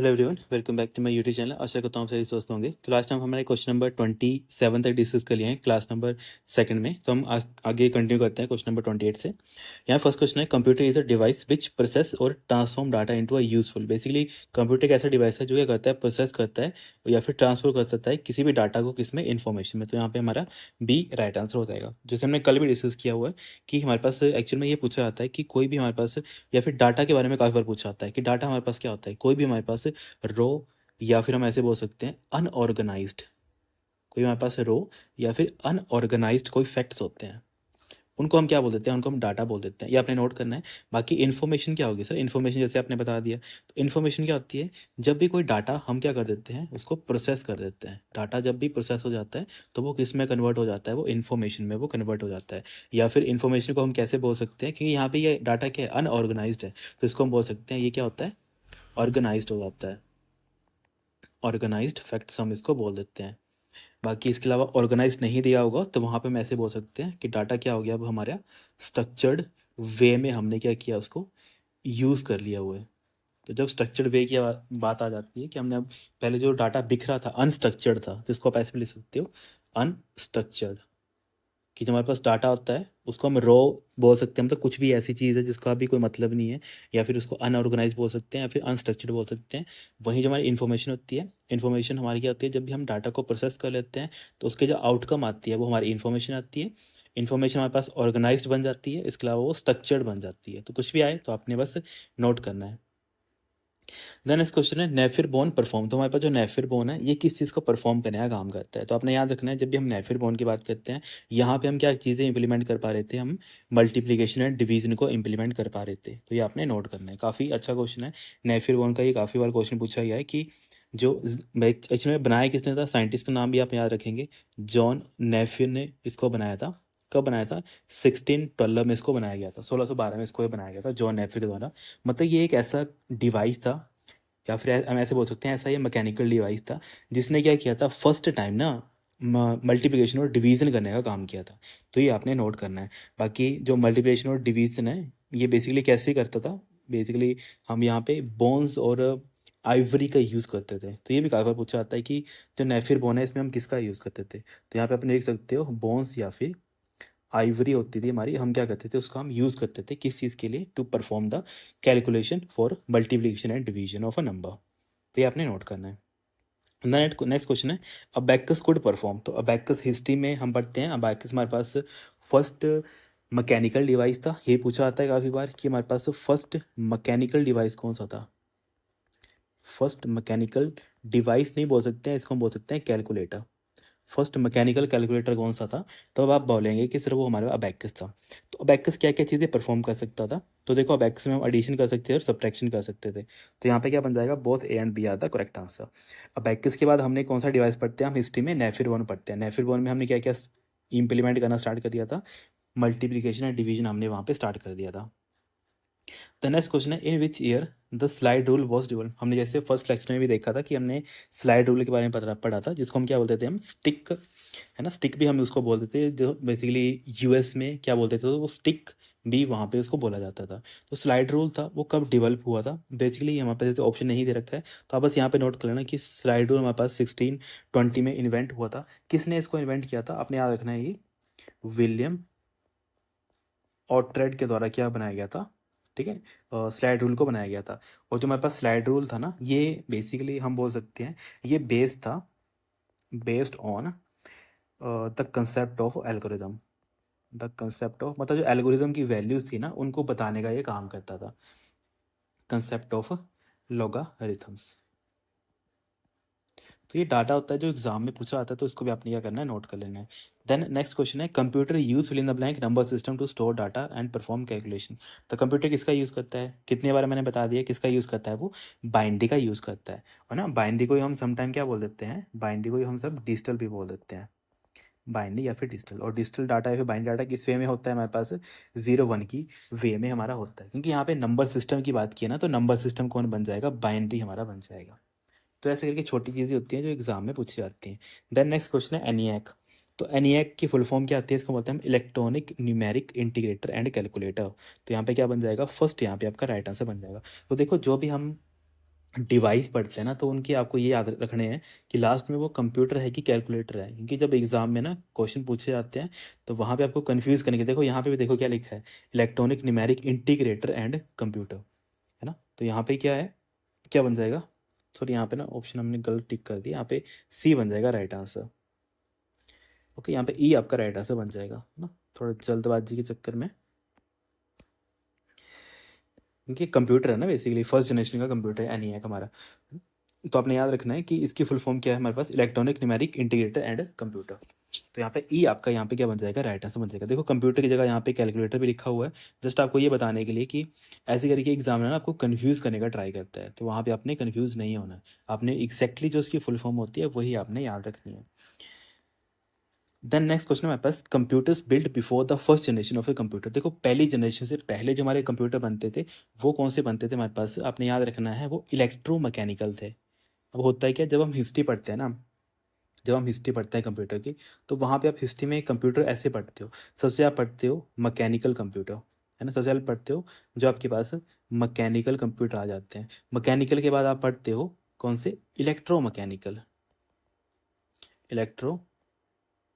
Hello everyone, welcome back to my YouTube channel. आशा करता हूँ आप सभी स्वस्थ होंगे। तो लास्ट टाइम हमारे क्वेश्चन नंबर 27 तक डिस्कस कर लिए हैं क्लास नंबर सेकंड में। तो हम आज आगे कंटिन्यू करते हैं क्वेश्चन नंबर 28 से। यहाँ फर्स्ट क्वेश्चन है, computer is a device which process और transform data into a useful. Basically computer एक ऐसा डिवाइस है जो क्या करता है, प्रोसेस करता है या फिर ट्रांसफर कर सकता है किसी भी डाटा को किसमें, इन्फॉर्मेशन में। तो यहाँ पे हमारा बी राइट आंसर हो जाएगा। जैसे हमने कल भी डिस्कस किया हुआ है कि हमारे पास एक्चुअल में ये पूछा जाता है कि कोई भी हमारे पास, या फिर डाटा के बारे में काफ़ी बार पूछा जाता है कि डाटा हमारे पास क्या होता है। कोई भी हमारे पास रो, या फिर हम ऐसे बोल सकते हैं अनऑर्गेनाइज्ड, कोई हमारे पास रो या फिर अनऑर्गेनाइज्ड कोई फैक्ट्स होते हैं, उनको हम क्या बोल देते हैं, उनको हम डाटा बोल देते हैं। ये आपने नोट करना है। बाकी इन्फॉर्मेशन क्या होगी सर, इन्फॉर्मेशन जैसे आपने बता दिया। तो इन्फॉर्मेशन क्या होती है, जब भी कोई डाटा हम क्या कर देते हैं, उसको प्रोसेस कर देते हैं। डाटा जब भी प्रोसेस हो जाता है तो वो किस में कन्वर्ट हो जाता है, वो इन्फॉर्मेशन में वो कन्वर्ट हो जाता है। या फिर इन्फॉर्मेशन को हम कैसे बोल सकते हैं, क्योंकि यहाँ पे ये डाटा क्या है, अनऑर्गेनाइज्ड है, तो इसको हम बोल सकते हैं ये क्या होता है, ऑर्गेनाइज्ड हो जाता है। ऑर्गेनाइज्ड फैक्ट्स हम इसको बोल देते हैं। बाकी इसके अलावा ऑर्गेनाइज नहीं दिया होगा तो वहाँ पे हम ऐसे बोल सकते हैं कि डाटा क्या हो गया, अब हमारा स्ट्रक्चर्ड वे में हमने क्या किया, उसको यूज़ कर लिया हुआ है। तो जब स्ट्रक्चर्ड वे की बात आ जाती है कि हमने अब पहले जो डाटा बिखरा था, अनस्ट्रक्चर्ड था, तो इसको आप ऐसे भी लिख सकते हो, अनस्ट्रक्चर्ड। कि जो हमारे पास डाटा होता है उसको हम रॉ बोल सकते हैं, मतलब कुछ भी ऐसी चीज़ है जिसका भी कोई मतलब नहीं है। या फिर उसको अनऑर्गेनाइज बोल सकते हैं, या फिर अनस्ट्रक्चर्ड बोल सकते हैं। वहीं जो हमारी इन्फॉर्मेशन होती है, इन्फॉर्मेशन हमारी क्या होती है, जब भी हम डाटा को प्रोसेस कर लेते हैं तो उसके जो आउटकम आती है वो हमारी इन्फॉर्मेशन आती है। इन्फॉर्मेशन हमारे पास ऑर्गेनाइज्ड बन जाती है, इसके अलावा वो स्ट्रक्चर्ड बन जाती है। तो कुछ भी आए तो आपने बस नोट करना है। देन नेक्स्ट क्वेश्चन है, नेफिर बोन परफॉर्म। तो हमारे पास जो नेफिर बोन है ये किस चीज़ को परफॉर्म करने का काम करता है। तो आपने याद रखना है, जब भी हम नेफिर बोन की बात करते हैं, यहाँ पे हम क्या चीज़ें इंप्लीमेंट कर पा रहे थे, हम मल्टीप्लिकेशन एंड डिवीजन को इंप्लीमेंट कर पा रहे थे। तो ये आपने नोट करना है, काफ़ी अच्छा क्वेश्चन है। नेफिर बोन का ये काफ़ी बार क्वेश्चन पूछा गया है कि जो एक्चुअली में बनाया किसने था, साइंटिस्ट का नाम भी आप याद रखेंगे, जॉन नेफिर ने इसको बनाया था। कब बनाया था, 1612 में इसको बनाया गया था, 1612 में इसको बनाया गया था जॉन नेफिर के द्वारा। मतलब ये एक ऐसा डिवाइस था, या फिर हम ऐसे बोल सकते हैं ऐसा ये मैकेनिकल डिवाइस था जिसने क्या किया था, फर्स्ट टाइम ना मल्टीप्लिकेशन और डिवीज़न करने का काम किया था। तो ये आपने नोट करना है। बाकी जो मल्टीप्लिकेशन और डिवीज़न है ये बेसिकली कैसे करता था, बेसिकली हम यहाँ पे बोन्स और आइवरी का यूज़ करते थे। तो ये भी काफ़ी बार पूछा जाता है कि जो नेफिर बोन है इसमें हम किसका यूज़ करते थे। तो यहाँ पे आप देख सकते हो, बोन्स या फिर आइवरी होती थी हमारी, हम क्या करते थे, उसका हम यूज़ करते थे किस चीज़ के लिए, to perform the calculation for multiplication and division of a number. तो ये आपने नोट करना है। नेक्स्ट क्वेश्चन है, अबैकस कुड परफॉर्म। तो अबैकस हिस्ट्री में हम पढ़ते हैं, अबैकस हमारे पास फर्स्ट मैकेनिकल डिवाइस था। ये पूछा जाता है काफ़ी बार कि हमारे पास फर्स्ट मैकेनिकल डिवाइस कौन सा था। फर्स्ट मैकेनिकल डिवाइस नहीं बोल सकते हैं, इसको हम बोल सकते हैं कैलकुलेटर। फर्स्ट मैकेनिकल कैलकुलेटर कौन सा था, तब आप बोलेंगे कि सर वो हमारा अबैकस था। तो अबैकस क्या क्या चीज़ें परफॉर्म कर सकता था। तो देखो, अबैकस में हम एडिशन कर सकते थे और सब्ट्रैक्शन कर सकते थे। तो यहाँ पे क्या बन जाएगा, both A and B are the correct answer. Abacus के बाद हमने कौन सा डिवाइस पढ़ते हैं, हम हिस्ट्री में नेफिर वन पढ़ते हैं। नेफिर वन में हमने क्या क्या इंप्लीमेंट करना स्टार्ट कर दिया था, मल्टीप्लिकेशन एंड डिवीजन हमने वहाँ पे स्टार्ट कर दिया था। द नेक्स्ट क्वेश्चन है, in which year the slide rule was develop. हमने जैसे फर्स्ट लेक्चर में भी देखा था कि हमने स्लाइड रूल के बारे में पढ़ा था, जिसको हम क्या बोलते थे, हम स्टिक, है ना, स्टिक भी हम उसको बोलते थे। जो बेसिकली यूएस में क्या बोलते थे, तो वो स्टिक भी वहाँ पे उसको बोला जाता था। तो स्लाइड रूल था वो कब डेवलप हुआ था, बेसिकली हमारे पास ऑप्शन नहीं दे रखा है, तो आप बस यहाँ पे नोट कर लेना कि स्लाइड रूल हमारे पास 1620 में इन्वेंट हुआ था। किसने इसको इन्वेंट किया था, आपने याद रखना है, ये विलियम ऑर्ट्रेड के द्वारा क्या बनाया गया था, ठीक है, स्लाइड रूल को बनाया गया था। और जो हमारे पास स्लाइड रूल था ना, ये बेसिकली हम बोल सकते हैं ये बेस था, based on the concept of algorithm. The concept of, मतलब जो एल्गोरिदम की वैल्यूज थी ना उनको बताने का ये काम करता था, कंसेप्ट ऑफ लॉगरिथम्स। तो ये डाटा होता है जो एग्जाम में पूछा जाता है, तो इसको भी आपने क्या करना है, नोट कर लेना है। देन नेक्स्ट क्वेश्चन है, computer use fill in the blank number system to store data and perform calculation. तो कंप्यूटर किसका यूज़ करता है, कितनी बार मैंने बता दिया किसका यूज़ करता है, वो बाइनरी का यूज़ करता है ना। बाइनरी को ही हम समटाइम क्या बोल देते हैं, बाइनरी को ही हम सब डिजिटल भी बोल देते हैं, बाइनरी या फिर डिजिटल। और डिजिटल डाटा या फिर बाइनरी डाटा किस वे में होता है, हमारे पास 0 1 की वे में हमारा होता है। क्योंकि यहाँ पे नंबर सिस्टम की बात की है ना, तो नंबर सिस्टम कौन बन जाएगा, बाइनरी हमारा बन जाएगा। तो ऐसे करके छोटी चीज़ें होती हैं जो एग्जाम में पूछी जाती हैं। देन नेक्स्ट क्वेश्चन है एनिएक। तो एनिएक की फुल फॉर्म क्या आती है, इसको बोलते हैं हम electronic numeric integrator and calculator. तो यहाँ पे क्या बन जाएगा, फर्स्ट यहाँ पे आपका राइट आंसर बन जाएगा। तो देखो, जो भी हम डिवाइस पढ़ते हैं ना, तो उनके आपको ये याद रखने हैं कि लास्ट में वो कंप्यूटर है कि कैलकुलेटर है, क्योंकि जब एग्जाम में ना क्वेश्चन पूछे जाते हैं तो वहाँ पे आपको कंफ्यूज करने के, देखो यहाँ पे भी देखो क्या लिखा है, electronic numeric integrator and computer, है ना। तो यहाँ पे क्या है, क्या बन जाएगा, सॉरी यहाँ पे ना ऑप्शन हमने गलत टिक कर दिया, यहाँ पे सी बन जाएगा राइट आंसर। ओके, यहाँ पे ई आपका राइट आंसर बन जाएगा, है ना, थोड़ा जल्दबाजी के चक्कर में, क्योंकि कंप्यूटर है ना, बेसिकली फर्स्ट जनरेशन का कंप्यूटर है एनईएक हमारा। तो आपने याद रखना है कि इसकी फुल फॉर्म क्या है हमारे पास, electronic numeric integrator and computer. तो यहाँ पे ई आपका यहाँ पे क्या बन जाएगा, राइट आंसर बन जाएगा। देखो कंप्यूटर की जगह यहाँ पे कैलकुलेटर भी लिखा हुआ है, जस्ट आपको ये बताने के लिए कि ऐसे करके एग्जाम ना आपको कन्फ्यूज़ करने का ट्राई करता है, तो वहाँ पे आपने कन्फ्यूज़ नहीं होना है, आपने एग्जैक्टली जो उसकी फुल फॉर्म होती है वही आपने याद रखनी है। देन नेक्स्ट क्वेश्चन हमारे पास, computers build before the first generation of a computer. देखो पहली जनरेशन से पहले जो हमारे कंप्यूटर बनते थे वो कौन से बनते थे हमारे पास, आपने याद रखना है, वो इलेक्ट्रोमैकेनिकल थे। अब होता है क्या, जब हम हिस्ट्री पढ़ते हैं ना, जब हम हिस्ट्री पढ़ते हैं कंप्यूटर की, तो वहाँ पे आप हिस्ट्री में कंप्यूटर ऐसे पढ़ते हो, सबसे आप पढ़ते हो मैकेनिकल कंप्यूटर, है ना, सबसे पहले पढ़ते हो जो आपके पास मैकेनिकल कंप्यूटर आ जाते हैं। मैकेनिकल के बाद आप पढ़ते हो कौन से, इलेक्ट्रोमैकेनिकल, इलेक्ट्रो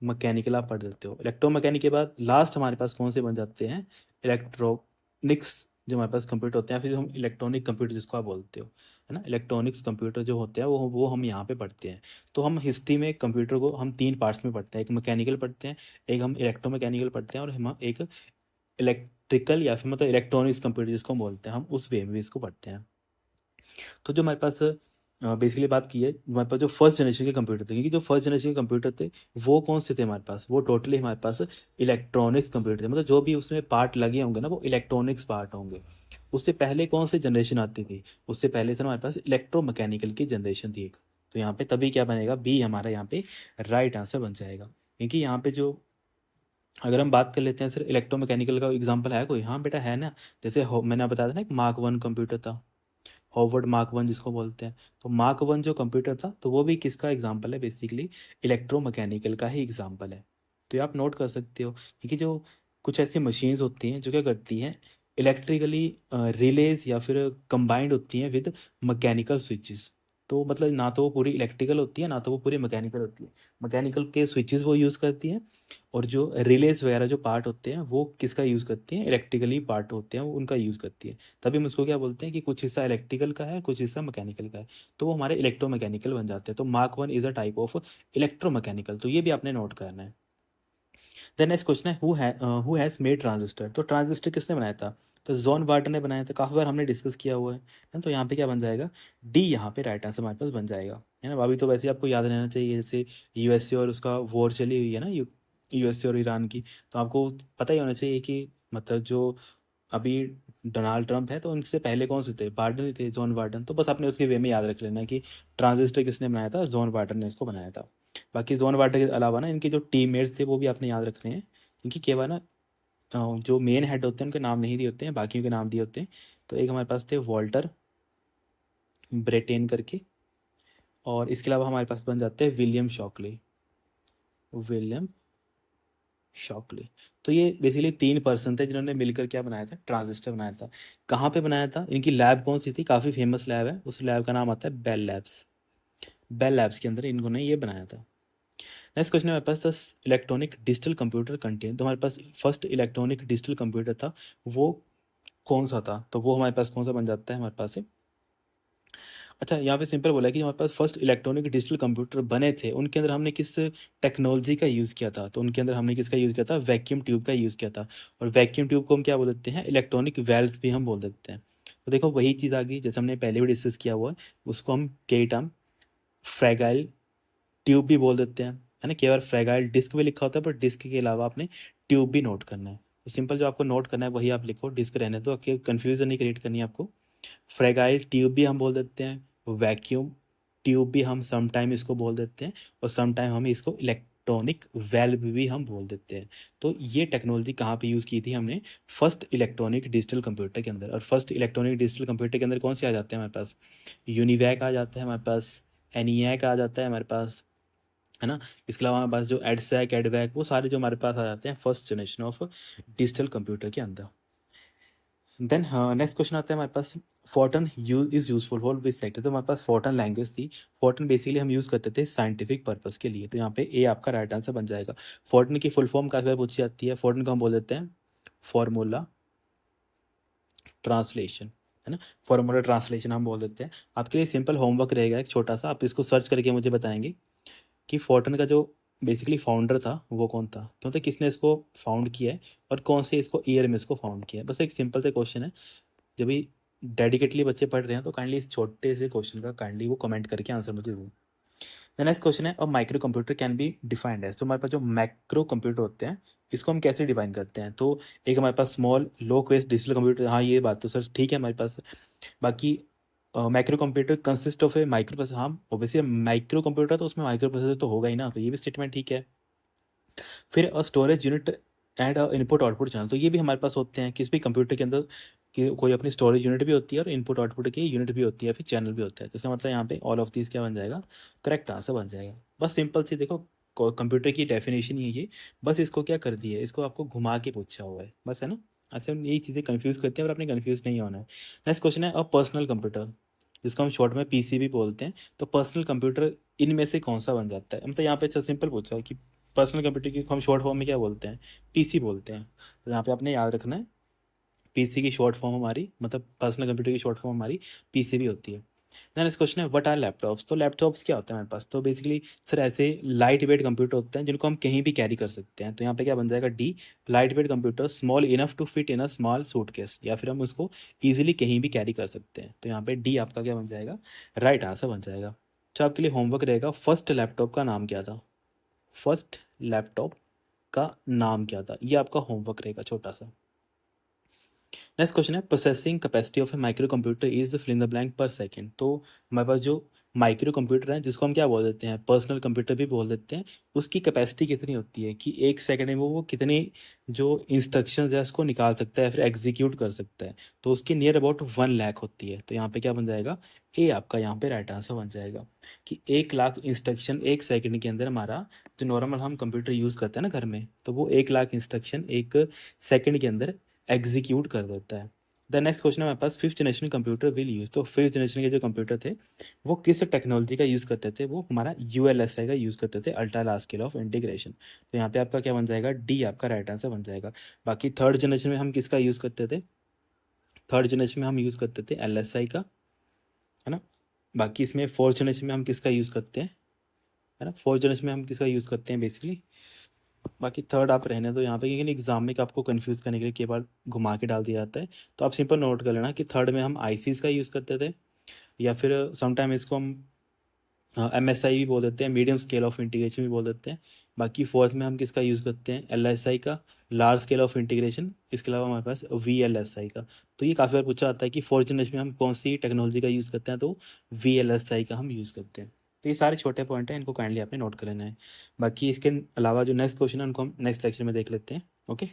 मैकेनिकल आप पढ़ देते हो। इलेक्ट्रोमैकेनिक के बाद लास्ट हमारे पास कौन से बन जाते हैं, इलेक्ट्रॉनिक्स, जो हमारे पास कंप्यूटर होते हैं, फिर हम इलेक्ट्रॉनिक कंप्यूटर जिसको आप बोलते हो, है ना, इलेक्ट्रॉनिक्स कंप्यूटर जो होते हैं वो हम यहाँ पे पढ़ते हैं। तो हम हिस्ट्री में कंप्यूटर को हम तीन पार्ट्स में पढ़ते हैं, एक मैकेनिकल पढ़ते हैं, एक हम इलेक्ट्रोमैकेनिकल पढ़ते हैं, और हम एक इलेक्ट्रिकल या फिर मतलब इलेक्ट्रॉनिक्स कंप्यूटर जिसको हम बोलते हैं, हम उस वे में भी इसको पढ़ते हैं। तो जो हमारे पास बेसिकली बात की है, हमारे पास जो फर्स्ट जनरेशन के कंप्यूटर थे, क्योंकि जो फर्स्ट जनरेशन के कंप्यूटर थे वो कौन से थे हमारे पास, वो टोटली हमारे पास इलेक्ट्रॉनिक्स कंप्यूटर थे, मतलब जो भी उसमें पार्ट लगे होंगे ना वो इलेक्ट्रॉनिक्स पार्ट होंगे। उससे पहले कौन सी जनरेशन आती थी, उससे पहले से हमारे पास इलेक्ट्रोमैकेनिकल की जनरेशन थी एक। तो यहाँ पे तभी क्या बनेगा, बी हमारा यहाँ पे राइट आंसर बन जाएगा। क्योंकि यहाँ पे जो, अगर हम बात कर लेते हैं सर इलेक्ट्रोमैकेनिकल का एग्जाम्पल है कोई, हाँ बेटा है ना, जैसे मैंने बताया था ना, एक मार्क वन कंप्यूटर था, हॉवर्ड मार्क वन जिसको बोलते हैं। तो मार्क वन जो कंप्यूटर था तो वो भी किसका एग्जाम्पल है, बेसिकली इलेक्ट्रोमैकेनिकल का ही एग्जाम्पल है। तो ये आप नोट कर सकते हो, क्योंकि जो कुछ ऐसी मशीन्स होती हैं जो क्या करती हैं, इलेक्ट्रिकली रिलेज या फिर कंबाइंड होती हैं विद मैकेनिकल स्विचेस। तो मतलब ना तो वो पूरी इलेक्ट्रिकल होती है, ना तो वो पूरी मैकेनिकल होती है। मैकेनिकल के स्विचेस वो यूज़ करती हैं, और जो रिलेज वगैरह जो पार्ट होते हैं वो किसका यूज़ करती हैं, इलेक्ट्रिकली पार्ट होते हैं वो उनका यूज़ करती है। तभी हम उसको क्या बोलते हैं कि कुछ हिस्सा इलेक्ट्रिकल का है, कुछ हिस्सा मैकेनिकल का है, तो वो हमारे इलेक्ट्रोमैकेनिकल बन जाते हैं। तो mark one is a type of electromechanical, तो ये भी आपने नोट करना है। देन नेक्स्ट क्वेश्चन है, हु हैज़ मेड ट्रांजिस्टर। तो ट्रांजिस्टर किसने बनाया था, तो जॉन वाटर ने बनाया था, काफ़ी बार हमने डिस्कस किया हुआ है ना। तो यहाँ पे क्या बन जाएगा, डी यहाँ पे राइट आंसर हमारे पास बन जाएगा, है ना। अभी तो वैसे आपको याद रहना चाहिए, जैसे यूएसए और उसका वॉर चली हुई है ना, यूएसए और ईरान की, तो आपको पता ही होना चाहिए कि मतलब जो अभी डोनाल्ड ट्रंप है तो उनसे पहले कौन से थे, बार्डन ही थे, जॉन बार्डन। तो बस आपने उसके वे में याद रख लेना कि ट्रांजिस्टर किसने बनाया था, जॉन बार्डन ने इसको बनाया था। बाकी जॉन बार्डन के अलावा ना इनके जो टीममेट्स थे वो भी आपने याद रखने हैं, क्योंकि कई बार ना जो मेन हेड होते हैं उनके नाम नहीं दिए होते हैं, बाकियों के नाम दिए होते हैं। तो एक हमारे पास थे वॉल्टर ब्रेटेन करके, और इसके अलावा हमारे पास बन जाते हैं विलियम शॉकली, विलियम शॉकली। तो ये बेसिकली तीन पर्सन थे जिन्होंने मिलकर क्या बनाया था, ट्रांजिस्टर बनाया था। कहाँ पे बनाया था, इनकी लैब कौन सी थी, काफ़ी फेमस लैब है, उस लैब का नाम आता है बेल लैब्स। बेल लैब्स के अंदर इन्होंने ये बनाया था। नेक्स्ट क्वेश्चन है हमारे पास, दस इलेक्ट्रॉनिक डिजिटल कंप्यूटर कंटेन। तो हमारे पास फर्स्ट इलेक्ट्रॉनिक डिजिटल कंप्यूटर था वो कौन सा था, तो वो हमारे पास कौन सा बन जाता है हमारे पास से, अच्छा यहाँ पे सिंपल बोला है कि हमारे पास फर्स्ट इलेक्ट्रॉनिक डिजिटल कंप्यूटर बने थे, उनके अंदर हमने किस टेक्नोलॉजी का यूज़ किया था, तो उनके अंदर हमने किसका यूज़ किया था, वैक्यूम ट्यूब का यूज़ किया था। और वैक्यूम ट्यूब को हम क्या बोल देते हैं, इलेक्ट्रॉनिक वेल्व्स भी हम बोल देते हैं। तो देखो वही चीज़ आ गई जैसे हमने पहले भी डिस्कस किया हुआ है, उसको हम कई टर्म फ्रैगाइल ट्यूब भी बोल देते हैं, है ना। केवल फ्रैगाइल डिस्क भी लिखा होता है, पर डिस्क के अलावा आपने ट्यूब भी नोट करना है। तो सिंपल जो आपको नोट करना है वही आप लिखो, डिस्क रहने दो, कन्फ्यूजन नहीं क्रिएट करनी है आपको। फ्रैगाइल ट्यूब भी हम बोल देते हैं, वैक्यूम ट्यूब भी हम समटाइम इसको बोल देते हैं, और समटाइम हम इसको इलेक्ट्रॉनिक वेल्व भी हम बोल देते हैं। तो ये टेक्नोलॉजी कहाँ पे यूज़ की थी हमने, फर्स्ट इलेक्ट्रॉनिक डिजिटल कंप्यूटर के अंदर। और फर्स्ट इलेक्ट्रॉनिक डिजिटल कंप्यूटर के अंदर कौन से आ जाते हैं हमारे पास, यूनिवैक आ जाता है हमारे पास, एनियाक आ जाता है हमारे पास, है ना। इसके अलावा हमारे पास जो एडसैक एडवैक वो सारे जो हमारे पास आ जाते हैं first generation of digital computer के अंदर। देन नेक्स्ट क्वेश्चन आता है हमारे पास, Fortran is useful for which sector. तो हमारे पास फोर्टन लैंग्वेज थी। फोर्टन बेसिकली हम यूज़ करते थे साइंटिफिक पर्पस के लिए, तो यहाँ पे ए आपका राइट आंसर बन जाएगा। फोर्टन की फुल फॉर्म काफ़ी बार पूछी जाती है। फोर्टन को हम बोल देते हैं फॉर्मूला ट्रांसलेशन, है ना। फॉर्मूला ट्रांसलेशन हम बोल देते हैं। आपके लिए सिंपल होमवर्क रहेगा एक छोटा सा, आप इसको सर्च करके मुझे बताएंगे कि फोर्टन का जो बेसिकली फाउंडर था वो कौन था, क्योंकि किसने इसको फाउंड किया है और कौन से इसको ईयर में इसको फाउंड किया है। बस एक सिंपल से क्वेश्चन है। जब भी डेडिकेटली बच्चे पढ़ रहे हैं तो काइंडली इस छोटे से क्वेश्चन का काइंडली वो कमेंट करके आंसर मुझे दो। द नेक्स्ट क्वेश्चन है, और micro computer can be defined as. तो हमारे पास जो मैक्रो कंप्यूटर होते हैं इसको हम कैसे डिफाइन करते हैं। तो एक हमारे पास small low cost digital computer, हाँ ये बात तो सर ठीक है हमारे पास। बाकी micro computer consist of a micro processor, हाँ ऑब्वियसली माइक्रो कंप्यूटर तो उसमें माइक्रो प्रोसेसर तो होगा ही ना, तो ये भी स्टेटमेंट ठीक है। फिर storage unit and input output channel, तो ये भी हमारे पास होते हैं किसी भी कंप्यूटर के अंदर कि कोई अपनी स्टोरेज यूनिट भी होती है और इनपुट आउटपुट की यूनिट भी होती है, फिर चैनल भी होता है। तो इसका मतलब यहाँ पे ऑल ऑफ दिस क्या बन जाएगा, करेक्ट आंसर बन जाएगा। बस सिंपल सी देखो कंप्यूटर की डेफिनेशन ही है ये, बस इसको क्या कर दिया है, इसको आपको घुमा के पूछा हुआ है बस, है ना। अच्छा हम यही चीज़ें कंफ्यूज करते हैं और आपने कंफ्यूज नहीं होना है। नेक्स्ट क्वेश्चन है, अ पर्सनल कंप्यूटर जिसको हम शॉर्ट में पीसी भी बोलते हैं, तो पर्सनल कंप्यूटर इनमें से कौन सा बन जाता है। मतलब यहाँ पे अच्छा सिंपल पूछा है कि पर्सनल कंप्यूटर की हम शॉर्ट फॉर्म में क्या बोलते हैं, पीसी बोलते हैं। तो यहाँ पे आपने याद रखना है पीसी की शॉर्ट फॉर्म हमारी, मतलब पर्सनल कंप्यूटर की शॉर्ट फॉर्म हमारी पीसी भी होती है। नेक्स्ट क्वेश्चन है, व्हाट आर लैपटॉप्स। तो लैपटॉप्स क्या होता है हमारे पास, तो बेसिकली सर ऐसे लाइट वेट कंप्यूटर होते हैं जिनको हम कहीं भी कैरी कर सकते हैं। तो यहाँ पे क्या बन जाएगा, the light weight computer small enough to fit in a small suitcase, या फिर हम उसको ईजिली कहीं भी कैरी कर सकते हैं। तो यहाँ पे डी आपका क्या बन जाएगा, राइट आंसर बन जाएगा। तो आपके लिए होमवर्क रहेगा, फर्स्ट लैपटॉप का नाम क्या था, फर्स्ट लैपटॉप का नाम क्या था, ये आपका होमवर्क रहेगा छोटा सा। नेक्स्ट क्वेश्चन है, processing capacity of a micro computer is fill in the blank per second. तो हमारे पास जो माइक्रो कंप्यूटर है जिसको हम क्या बोल देते हैं, पर्सनल कंप्यूटर भी बोल देते हैं, उसकी कैपेसिटी कितनी होती है कि एक सेकंड में वो कितनी जो इंस्ट्रक्शंस है उसको निकाल सकता है फिर एग्जीक्यूट कर सकता है। तो उसकी नियर अबाउट 1 लाख होती है। तो यहाँ पे क्या बन जाएगा, ए आपका यहाँ पे राइट आंसर बन जाएगा कि 1 लाख इंस्ट्रक्शन एक सेकंड के अंदर हमारा जो नॉर्मल हम कंप्यूटर यूज़ करते हैं ना घर में, तो वो 1 लाख इंस्ट्रक्शन एक सेकंड के अंदर एग्जीक्यूट कर देता है। द नेक्स्ट क्वेश्चन है हमारे पास, fifth generation computer will use. तो फिफ्थ जनरेशन के जो कंप्यूटर थे वो किस टेक्नोलॉजी का यूज़ करते थे, वो हमारा ULSI का यूज़ करते थे, ultra large scale of integration. तो यहाँ पे आपका क्या बन जाएगा, डी आपका राइट आंसर बन जाएगा। बाकी थर्ड जनरेशन में हम किसका यूज़ करते थे, थर्ड जनरेशन में हम यूज़ करते थे LSI का, है ना। बाकी इसमें फोर्थ जनरेशन में हम किसका यूज़ करते हैं, है ना, फोर्थ जनरेशन में हम किसका यूज़ करते हैं बेसिकली। बाकी थर्ड आप रहने दो यहाँ पे, क्योंकि एग्जाम में आपको कंफ्यूज करने के लिए कई बार घुमा के डाल दिया जाता है। तो आप सिंपल नोट कर लेना कि थर्ड में हम ICs का यूज़ करते थे, या फिर समटाइम इसको हम MSI भी बोल देते हैं, मीडियम स्केल ऑफ इंटीग्रेशन भी बोल देते हैं। बाकी फोर्थ में हम किसका यूज़ करते हैं, LSI का, लार्ज स्केल ऑफ इंटीग्रेशन। इसके अलावा हमारे पास VLSI का। तो ये काफ़ी बार पूछा जाता है कि फोर्थ जनरेशन में हम कौन सी टेक्नोलॉजी का यूज़ करते हैं, तो VLSI का हम यूज़ करते हैं। तो ये सारे छोटे पॉइंट हैं, इनको काइंडली आपने नोट कर लेना है। बाकी इसके अलावा जो नेक्स्ट क्वेश्चन है उनको हम नेक्स्ट लेक्चर में देख लेते हैं। ओके।